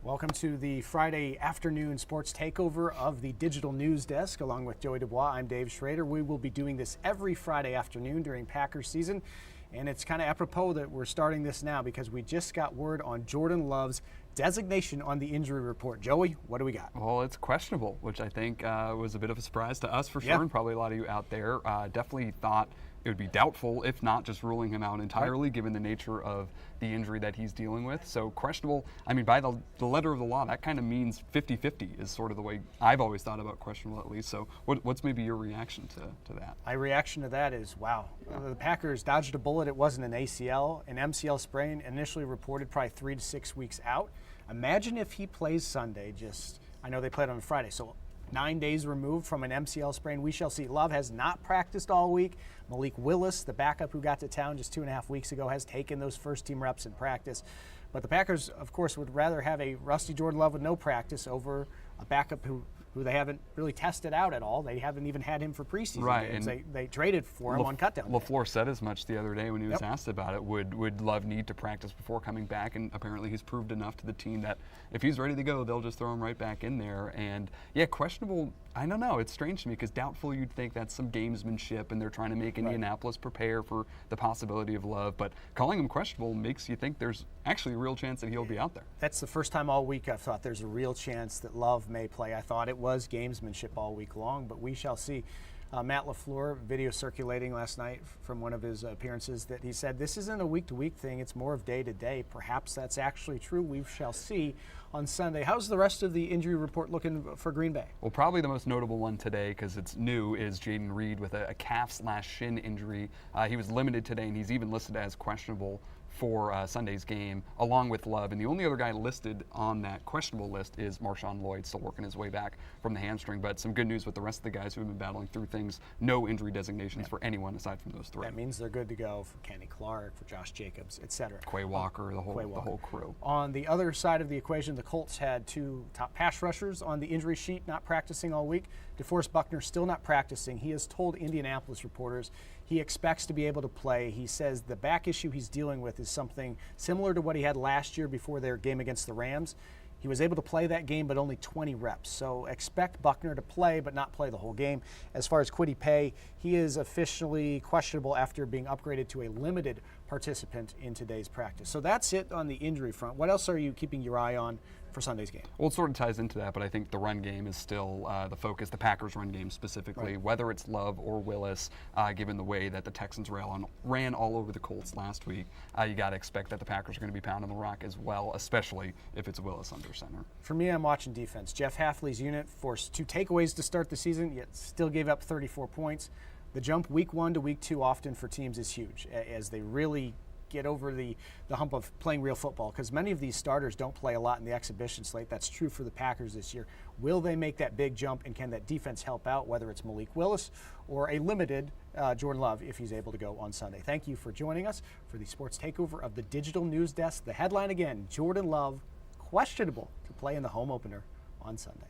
Welcome to the Friday afternoon sports takeover of the Digital News Desk. Along with Joey Dubois, I'm Dave Schrader. We will be doing this every Friday afternoon during Packers season. And it's kind of apropos that we're starting this now because we just got word on Jordan Love's designation on the injury report. Joey, what do we got? Well, it's questionable, which I think was a bit of a surprise to us for sure, Yeah. and probably a lot of you out there. Definitely thought it would be doubtful, if not just ruling him out entirely, given the nature of the injury that he's dealing with. So questionable, I mean, by the letter of the law, that kind of means 50-50 is sort of the way I've always thought about questionable, at least. So what's maybe your reaction to that? My reaction to that is, wow, the Packers dodged a bullet. It wasn't an ACL. An MCL sprain initially reported probably 3 to 6 weeks out. Imagine if he plays Sunday, I know they played on Friday, so 9 days removed from an MCL sprain. We shall see. Love has not practiced all week. Malik Willis, the backup who got to town just 2.5 weeks ago, has taken those first team reps in practice. But the Packers, of course, would rather have a rusty Jordan Love with no practice over a backup who they haven't really tested out at all. They haven't even had him for preseason games. They traded for him on cutdown day. LaFleur said as much the other day when he was asked about it. Would Love need to practice before coming back? And apparently he's proved enough to the team that if he's ready to go, they'll just throw him right back in there. And yeah, questionable, I don't know. It's strange to me because doubtful, you'd think that's some gamesmanship and they're trying to make Indianapolis prepare for the possibility of Love. But calling him questionable makes you think there's actually a real chance that he'll be out there. That's the first time all week I've thought there's a real chance that Love may play. I thought it was gamesmanship all week long, but we shall see. Matt LaFleur, video circulating last night from one of his appearances, that he said this isn't a week-to-week thing, it's more of day-to-day. Perhaps that's actually true. We shall see on Sunday. How's the rest of the injury report looking for Green Bay? Well, probably the most notable one today, because it's new, is Jaden Reed with a calf/shin injury. He was limited today, and he's even listed as questionable for Sunday's game, along with Love. And the only other guy listed on that questionable list is Marshawn Lloyd, still working his way back from the hamstring. But some good news with the rest of the guys who have been battling through things. No injury designations for anyone aside from those three. That means they're good to go for Kenny Clark, for Josh Jacobs, etc. Quay Walker, the whole crew. On the other side of the equation, the Colts had 2 top pass rushers on the injury sheet, not practicing all week. DeForest Buckner still not practicing. He has told Indianapolis reporters he expects to be able to play. He says the back issue he's dealing with is something similar to what he had last year before their game against the Rams. He was able to play that game, but only 20 reps. So expect Buckner to play, but not play the whole game. As far as Kwity Paye, he is officially questionable after being upgraded to a limited participant in today's practice. So that's it on the injury front. What else are you keeping your eye on for Sunday's game? Well, it sort of ties into that, but I think the run game is still the focus, the Packers' run game specifically, whether it's Love or Willis, given the way that the Texans ran all over the Colts last week. You got to expect that the Packers are going to be pounding the rock as well, especially if it's Willis under center. For me, I'm watching defense. Jeff Hafley's unit forced 2 takeaways to start the season, yet still gave up 34 points. The jump week 1 to week 2 often for teams is huge as they really get over the hump of playing real football, because many of these starters don't play a lot in the exhibition slate. That's true for the Packers this year. Will they make that big jump, and can that defense help out, whether it's Malik Willis or a limited Jordan Love if he's able to go on Sunday? Thank you for joining us for the sports takeover of the Digital News Desk. The headline again, Jordan Love questionable to play in the home opener on Sunday.